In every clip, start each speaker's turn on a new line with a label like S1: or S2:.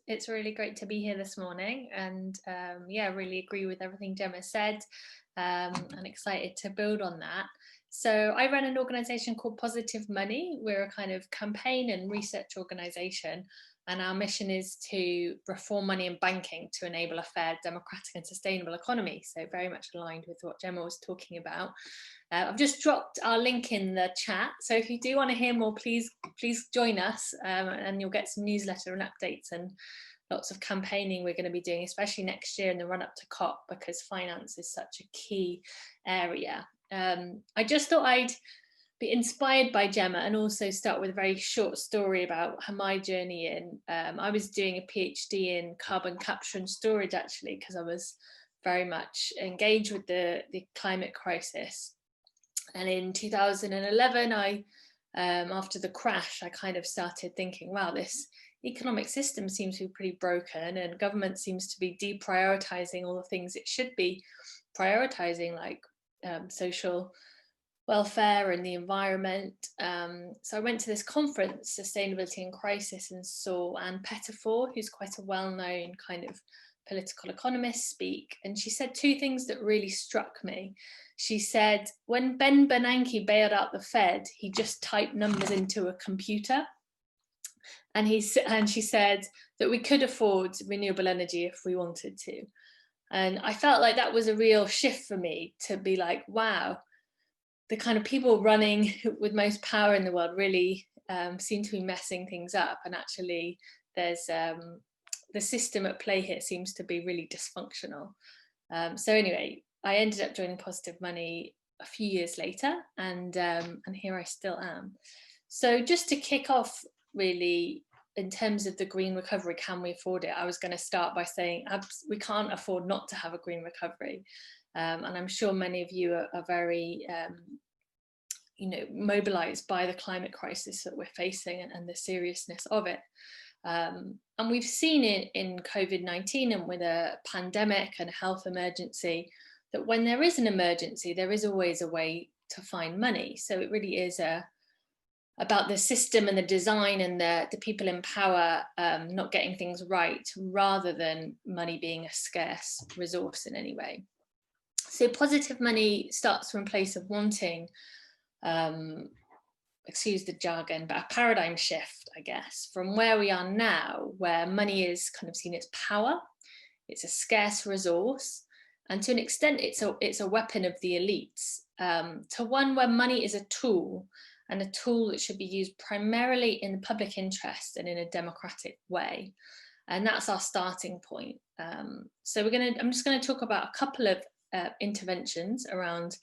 S1: It's really great to be here this morning, and yeah, really agree with everything Gemma said, and excited to build on that. So I run an organisation called Positive Money. We're a kind of campaign and research organisation, and our mission is to reform money and banking to enable a fair, democratic and sustainable economy. So very much aligned with what Gemma was talking about. I've just dropped our link in the chat, so if you do want to hear more, please join us, and you'll get some newsletter and updates and lots of campaigning we're going to be doing, especially next year in the run up to COP, because finance is such a key area. I just thought I'd be inspired by Gemma and also start with a very short story about my journey in. I was doing a PhD in carbon capture and storage, actually, because I was very much engaged with the climate crisis. And in 2011, after the crash, I kind of started thinking, wow, this economic system seems to be pretty broken, and government seems to be deprioritizing all the things it should be prioritizing, like social welfare and the environment. So I went to this conference, Sustainability in Crisis, and saw Anne Pettifor, who's quite a well-known kind of political economist, speak. And she said two things that really struck me. She said, when Ben Bernanke bailed out the Fed, he just typed numbers into a computer. And she said that we could afford renewable energy if we wanted to. And I felt like that was a real shift for me, to be like, wow, the kind of people running with most power in the world really seem to be messing things up. And actually there's the system at play here seems to be really dysfunctional. So anyway, I ended up joining Positive Money a few years later, and here I still am. So just to kick off, really, in terms of the green recovery, can we afford it? I was going to start by saying we can't afford not to have a green recovery. And I'm sure many of you are very mobilized by the climate crisis that we're facing and the seriousness of it. And we've seen it in COVID-19 and with a pandemic and a health emergency, that when there is an emergency, there is always a way to find money. So it really is about the system and the design and the people in power not getting things right, rather than money being a scarce resource in any way. So Positive Money starts from a place of wanting, excuse the jargon, but a paradigm shift, I guess, from where we are now, where money is kind of seen as power, it's a scarce resource, and to an extent it's a weapon of the elites, to one where money is a tool, and a tool that should be used primarily in the public interest and in a democratic way. And that's our starting point. So I'm just going to talk about a couple of interventions around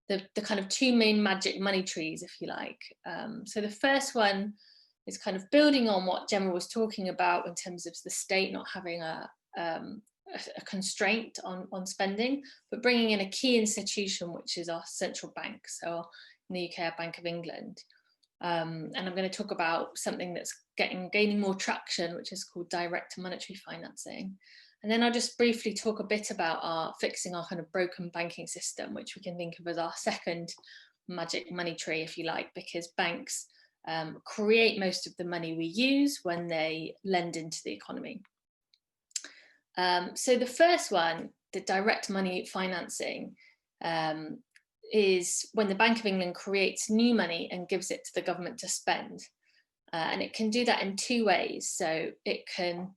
S1: the kind of two main magic money trees, if you like. So the first one is kind of building on what Gemma was talking about in terms of the state not having a constraint on spending, but bringing in a key institution, which is our central bank. So in the UK, our Bank of England. And I'm going to talk about something that's gaining more traction, which is called direct monetary financing. And then I'll just briefly talk a bit about fixing our kind of broken banking system, which we can think of as our second magic money tree, if you like, because banks create most of the money we use when they lend into the economy. So the first one, the direct money financing, is when the Bank of England creates new money and gives it to the government to spend. And it can do that in two ways. So it can,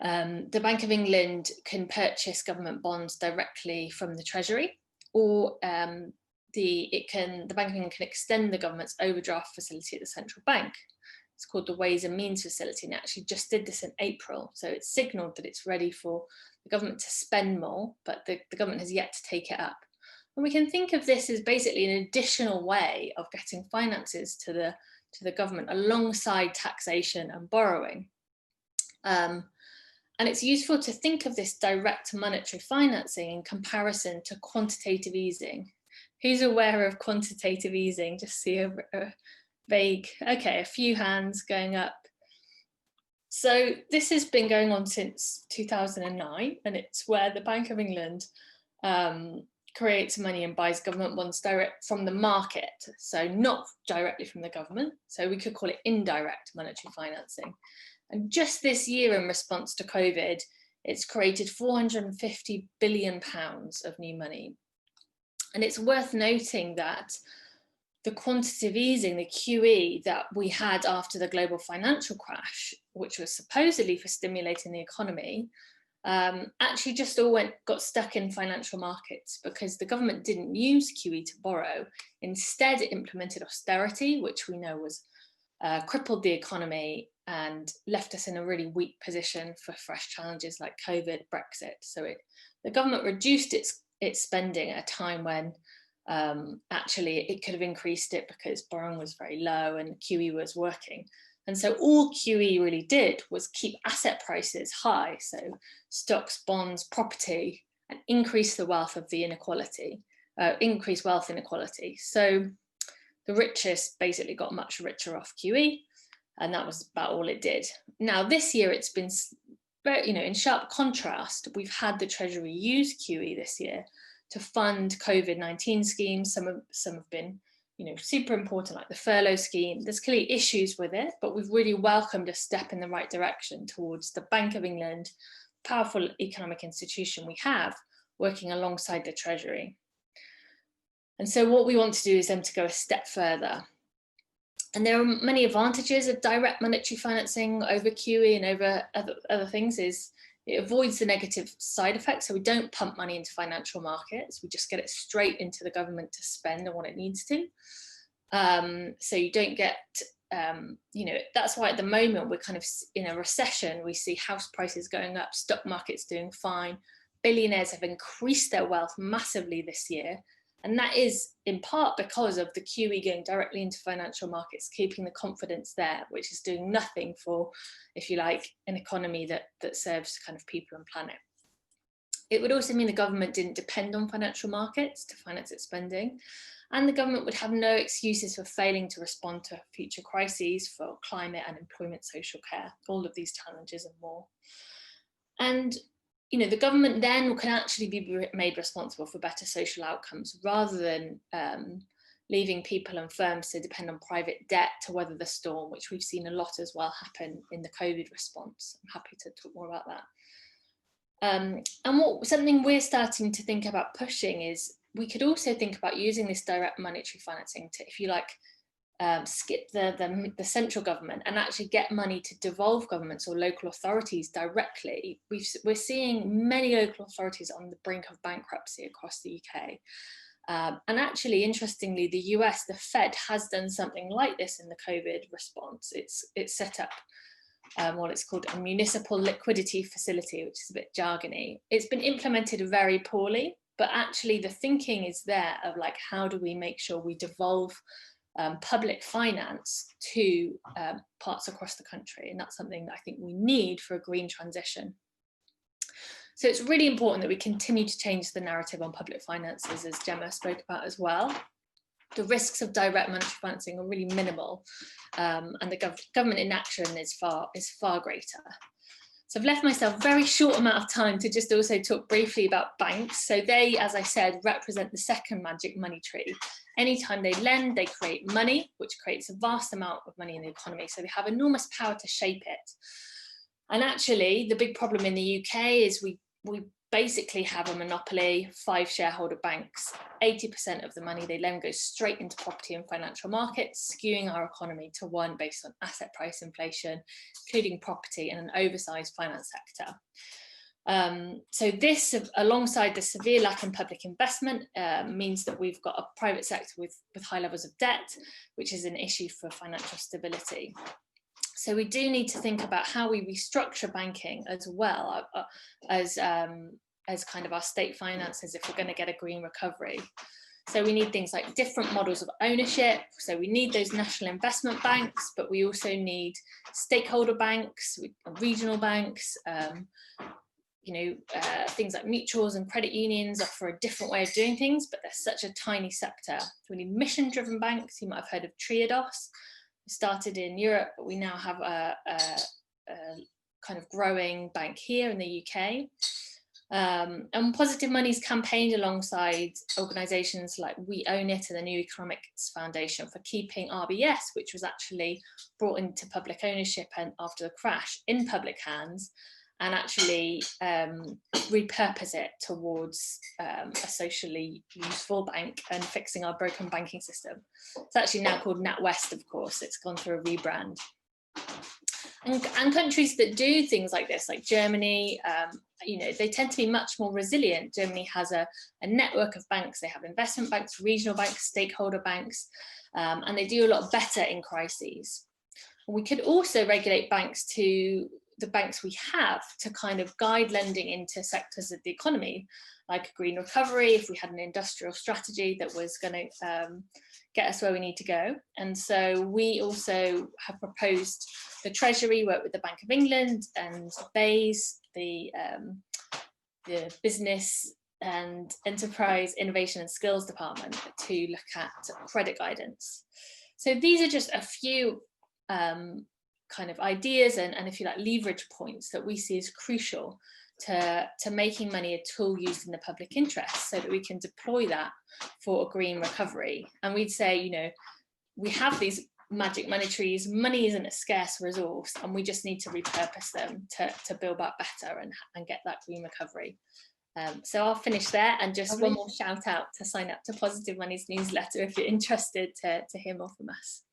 S1: the Bank of England can purchase government bonds directly from the Treasury, or the Bank of England can extend the government's overdraft facility at the central bank. It's called the Ways and Means Facility, and it actually just did this in April. So it's signalled that it's ready for the government to spend more, but the government has yet to take it up. And we can think of this as basically an additional way of getting finances to the government alongside taxation and borrowing. And it's useful to think of this direct monetary financing in comparison to quantitative easing. Who's aware of quantitative easing? Just see a vague, okay, a few hands going up. So this has been going on since 2009, and it's where the Bank of England creates money and buys government bonds direct from the market, so not directly from the government. So we could call it indirect monetary financing. And just this year, in response to COVID, it's created £450 billion of new money. And it's worth noting that the quantitative easing, the QE that we had after the global financial crash, which was supposedly for stimulating the economy, actually just all got stuck in financial markets because the government didn't use QE to borrow. Instead, it implemented austerity, which we know was crippled the economy and left us in a really weak position for fresh challenges like COVID, Brexit. So the government reduced its spending at a time when actually it could have increased it because borrowing was very low and QE was working. And so all QE really did was keep asset prices high, so stocks, bonds, property, and increase the wealth of the inequality, increase wealth inequality. So the richest basically got much richer off QE, and that was about all it did. Now this year it's been, in sharp contrast. We've had the Treasury use QE this year to fund COVID-19 schemes. Some have been, super important, like the furlough scheme. There's clearly issues with it, but we've really welcomed a step in the right direction towards the Bank of England, powerful economic institution we have, working alongside the Treasury. And so what we want to do is then to go a step further. And there are many advantages of direct monetary financing over QE and over other things. Is it avoids the negative side effects. So we don't pump money into financial markets. We just get it straight into the government to spend on what it needs to. So you don't get, that's why at the moment we're kind of in a recession. We see house prices going up, stock markets doing fine. Billionaires have increased their wealth massively this year. And that is in part because of the QE going directly into financial markets, keeping the confidence there, which is doing nothing for, if you like, an economy that serves kind of people and planet. It would also mean the government didn't depend on financial markets to finance its spending, and the government would have no excuses for failing to respond to future crises for climate, unemployment, social care, all of these challenges and more. And the government then can actually be made responsible for better social outcomes rather than leaving people and firms to depend on private debt to weather the storm, which we've seen a lot as well happen in the COVID response. I'm happy to talk more about that. And something we're starting to think about pushing is we could also think about using this direct monetary financing to, if you like, skip the central government and actually get money to devolve governments or local authorities directly. We're seeing many local authorities on the brink of bankruptcy across the UK. And actually, interestingly, the US, the Fed, has done something like this in the COVID response. It's set up what it's called a municipal liquidity facility, which is a bit jargony. It's been implemented very poorly, but actually the thinking is there of like, how do we make sure we devolve public finance to parts across the country? And that's something that I think we need for a green transition. So it's really important that we continue to change the narrative on public finances, as Gemma spoke about as well. The risks of direct monetary financing are really minimal, and the government inaction is far greater. So I've left myself a very short amount of time to just also talk briefly about banks. So they, as I said, represent the second magic money tree. Anytime they lend, they create money, which creates a vast amount of money in the economy. So they have enormous power to shape it. And actually, the big problem in the UK is we basically have a monopoly, 5 shareholder banks. 80% of the money they lend goes straight into property and financial markets, skewing our economy to one based on asset price inflation, including property, and an oversized finance sector. So this, alongside the severe lack in public investment, means that we've got a private sector with high levels of debt, which is an issue for financial stability. So we do need to think about how we restructure banking as well as kind of our state finances if we're going to get a green recovery. So we need things like different models of ownership. So we need those national investment banks, but we also need stakeholder banks, regional banks, things like mutuals and credit unions offer a different way of doing things, but they're such a tiny sector. We need mission-driven banks. You might have heard of Triodos. Started in Europe, but we now have a kind of growing bank here in the UK. And Positive Money's campaigned alongside organisations like We Own It and the New Economics Foundation for keeping RBS, which was actually brought into public ownership and after the crash, in public hands, and actually repurpose it towards a socially useful bank and fixing our broken banking system. It's actually now called NatWest, of course. It's gone through a rebrand. And countries that do things like this, like Germany, they tend to be much more resilient. Germany has a network of banks. They have investment banks, regional banks, stakeholder banks, and they do a lot better in crises. We could also regulate banks to the banks we have to kind of guide lending into sectors of the economy, like a green recovery, if we had an industrial strategy that was going to get us where we need to go. And so we also have proposed the Treasury work with the Bank of England and BEIS, the Business and Enterprise Innovation and Skills Department, to look at credit guidance. So these are just a few kind of ideas and if you like leverage points that we see as crucial to making money a tool used in the public interest, so that we can deploy that for a green recovery. And we'd say, we have these magic money trees. Money isn't a scarce resource, and we just need to repurpose them to build back better and get that green recovery. So I'll finish there, and just one more shout out to sign up to Positive Money's newsletter if you're interested to hear more from us.